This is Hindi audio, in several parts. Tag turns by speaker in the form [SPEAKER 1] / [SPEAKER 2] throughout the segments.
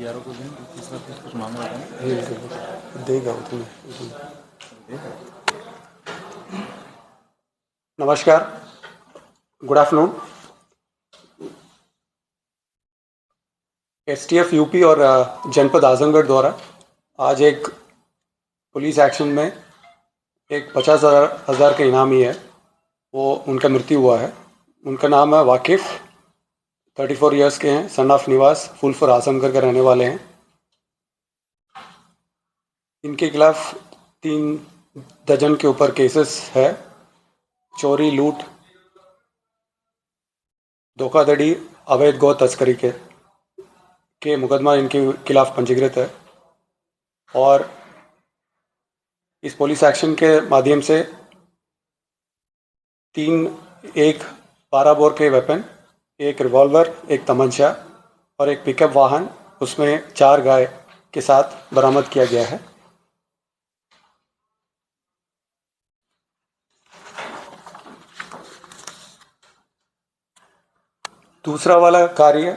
[SPEAKER 1] पीआरओ को दें, तीसरा कुछ मांग रहा था ना,
[SPEAKER 2] देगा वो तुम्हें। नमस्कार, गुड आफ्टरनून। एसटीएफ यूपी और जनपद आजमगढ़ द्वारा आज एक पुलिस एक्शन में एक 50,000 का इनामी है, वो उनका मृत्यु हुआ है। उनका नाम है वाकिफ़, 34 इयर्स के हैं, सन ऑफ निवास, फुलपुर आजमगढ़ के रहने वाले हैं। इनके खिलाफ 3 दर्जन के ऊपर केसेस है। चोरी, लूट, धोखाधड़ी, अवैध गौ तस्करी के मुकदमा इनके खिलाफ पंजीकृत है। और इस पुलिस एक्शन के माध्यम से एक 12 बोर के वेपन, एक रिवॉल्वर, एक तमंचा और एक पिकअप वाहन, उसमें 4 गाय के साथ बरामद किया गया है। दूसरा वाला कार्य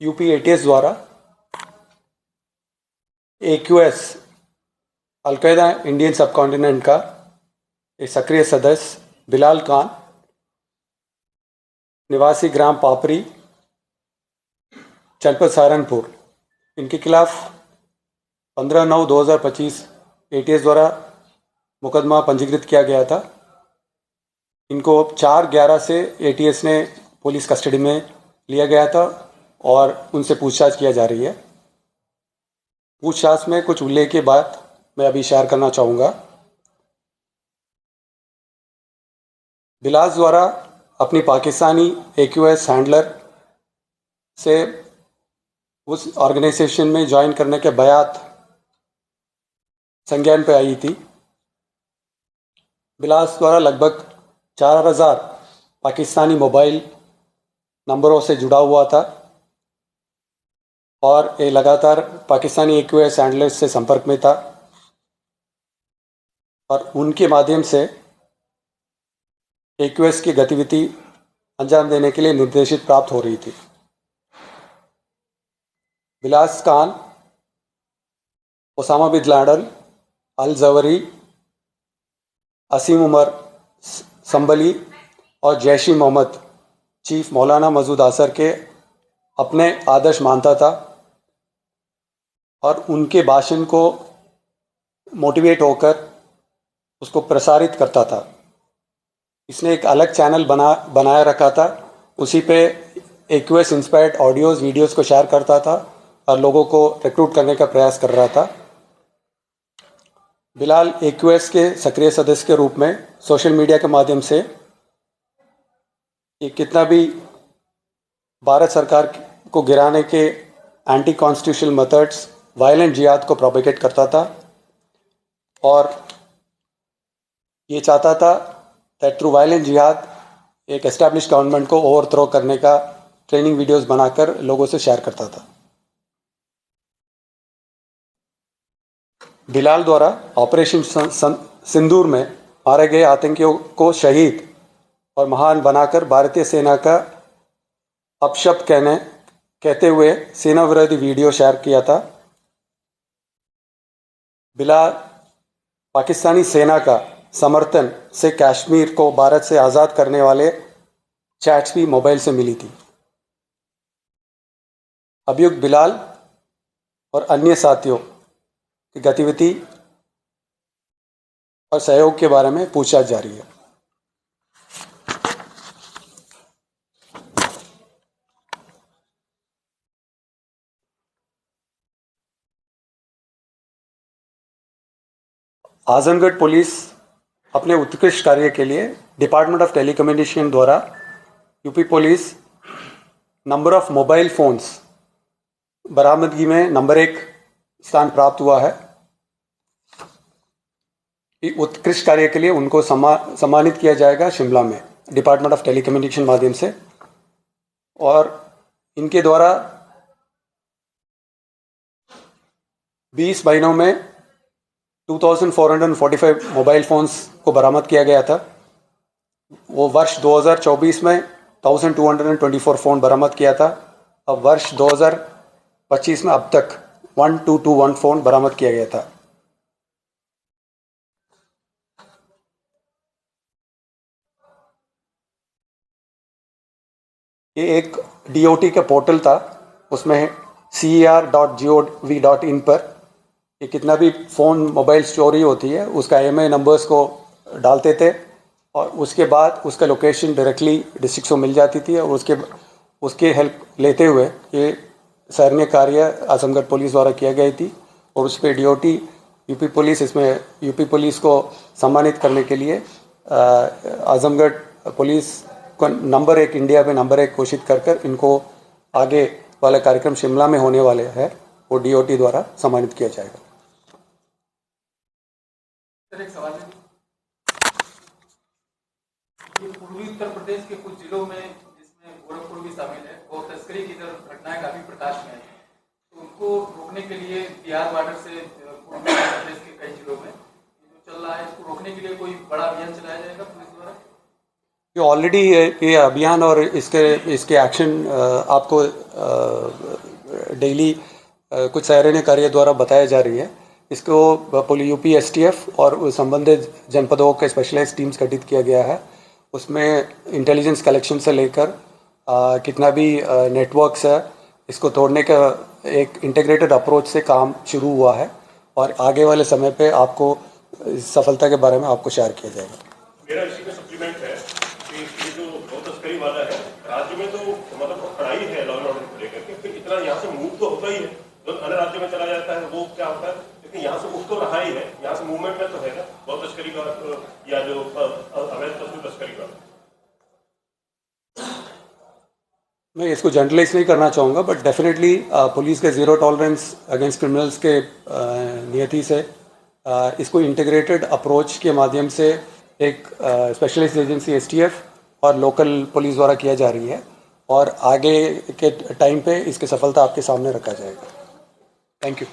[SPEAKER 2] यूपी एटीएस द्वारा AQS अलकायदा इंडियन सब कॉन्टिनेंट का एक सक्रिय सदस्य बिलाल खान, निवासी ग्राम पापरी, जनपद सहारनपुर, इनके खिलाफ 15/9/2025 एटीएस द्वारा मुकदमा पंजीकृत किया गया था। इनको 4/11 से एटीएस ने पुलिस कस्टडी में लिया गया था और उनसे पूछताछ किया जा रही है। पूछताछ में कुछ उल्लेख की बात मैं अभी शेयर करना चाहूँगा। बिलाल द्वारा अपनी पाकिस्तानी AQS हैंडलर से उस ऑर्गेनाइजेशन में ज्वाइन करने के बयात संज्ञान पे आई थी। बिलाल द्वारा लगभग 4,000 पाकिस्तानी मोबाइल नंबरों से जुड़ा हुआ था और ये लगातार पाकिस्तानी AQS हैंडलर्स से संपर्क में था और उनके माध्यम से AQS की गतिविधि अंजाम देने के लिए निर्देशित प्राप्त हो रही थी। Bilal Khan, Osama bin Laden, अल जवरी, असीम उमर संबली और जैश ई मोहम्मद चीफ मौलाना मसूद अजहर के अपने आदर्श मानता था और उनके भाषण को मोटिवेट होकर उसको प्रसारित करता था। इसने एक अलग चैनल बनाया रखा था, उसी पे AQS इंस्पायर्ड ऑडियोज़, वीडियोज़ को शेयर करता था और लोगों को रिक्रूट करने का प्रयास कर रहा था। बिलाल AQS के सक्रिय सदस्य के रूप में सोशल मीडिया के माध्यम से ये कितना भी भारत सरकार को गिराने के एंटी कॉन्स्टिट्यूशनल मेथड्स, वायलेंट जिहाद को प्रोपेगेट करता था और ये चाहता था दैट थ्रू वायलेंट जिहाद एक एस्टैब्लिश गवर्नमेंट को ओवरथ्रो करने का ट्रेनिंग वीडियोस बनाकर लोगों से शेयर करता था। बिलाल द्वारा ऑपरेशन सिंदूर में मारे गए आतंकियों को शहीद और महान बनाकर भारतीय सेना का अपशब्द कहते हुए सेना विरोधी वीडियो शेयर किया था। बिलाल पाकिस्तानी सेना का समर्थन से कश्मीर को भारत से आज़ाद करने वाले चैट्स भी मोबाइल से मिली थी। अभियुक्त बिलाल और अन्य साथियों की गतिविधि और सहयोग के बारे में पूछताछ जारी है। आजमगढ़ पुलिस अपने उत्कृष्ट कार्य के लिए डिपार्टमेंट ऑफ टेलीकम्युनिकेशन द्वारा UP police number of mobile phones बरामदगी में नंबर 1 स्थान प्राप्त हुआ है। उत्कृष्ट कार्य के लिए उनको सम्मानित किया जाएगा शिमला में डिपार्टमेंट ऑफ टेलीकम्युनिकेशन माध्यम से। और इनके द्वारा 20 महीनों में 2445 मोबाइल फ़ोन्स को बरामद किया गया था। वो वर्ष 2024 में 1224 फ़ोन बरामद किया था। अब वर्ष 2025 में अब तक 1221 फ़ोन बरामद किया गया था। ये एक DOT का पोर्टल था, उसमें cer.gov.in पर ये कितना भी फ़ोन मोबाइल चोरी होती है उसका IMEI नंबर्स को डालते थे और उसके बाद उसका लोकेशन डायरेक्टली डिस्ट्रिक्ट को मिल जाती थी और उसके हेल्प लेते हुए ये सराहनीय कार्य आजमगढ़ पुलिस द्वारा किया गई थी और उस पर DOT यूपी पुलिस इसमें यूपी पुलिस को सम्मानित करने के लिए आजमगढ़ पुलिस को नंबर 1 इंडिया में नंबर 1 घोषित कर इनको आगे वाला कार्यक्रम शिमला में होने वाले हैं वो DOT द्वारा सम्मानित किया जाएगा।
[SPEAKER 1] सर एक सवाल है, ये पूर्वी उत्तर प्रदेश के कुछ जिलों में जिसमें गोरखपुर भी शामिल है वो तस्करी की तरफ घटनाएं काफी प्रकाश में आई है, तो उनको रोकने के लिए बिहार बॉर्डर से पूर्वी उत्तर प्रदेश के कई जिलों में जो चल रहा है इसको रोकने के लिए कोई बड़ा अभियान चलाया जाएगा पुलिस द्वारा?
[SPEAKER 2] ये ऑलरेडी ये अभियान और इसके एक्शन आपको डेली कुछ सराहनीय कार्य द्वारा बताया जा रही है। इसको यूपी STF और संबंधित जनपदों के स्पेशलाइज्ड टीम्स गठित किया गया है। उसमें इंटेलिजेंस कलेक्शन से लेकर कितना भी नेटवर्क्स है इसको तोड़ने का एक इंटीग्रेटेड अप्रोच से काम शुरू हुआ है और आगे वाले समय पे आपको सफलता के बारे में आपको शेयर किया जाएगा।
[SPEAKER 3] मेरा इसी में सप्लीमेंट है कि ये जो गौ तस्करी वाला है राज्य में तो मतलब कड़ाई है लॉ एंड ऑर्डर को लेकर के, फिर इतना यहाँ से मूव तो होता ही है, जो अन्य राज्य में चला जाता है वो क्या होता है, लेकिन यहाँ से उठ तो रहा ही है, यहाँ से मूवमेंट में तो है ना गौ तस्करी का या जो अवैध पशु तस्करी का।
[SPEAKER 2] मैं इसको जनरलाइज नहीं करना चाहूँगा बट डेफिनेटली पुलिस के ज़ीरो टॉलरेंस अगेंस्ट क्रिमिनल्स के नियति से इसको इंटीग्रेटेड अप्रोच के माध्यम से एक स्पेशलिस्ट एजेंसी STF और लोकल पुलिस द्वारा किया जा रही है और आगे के टाइम पे इसकी सफलता आपके सामने रखा जाएगा। Thank you.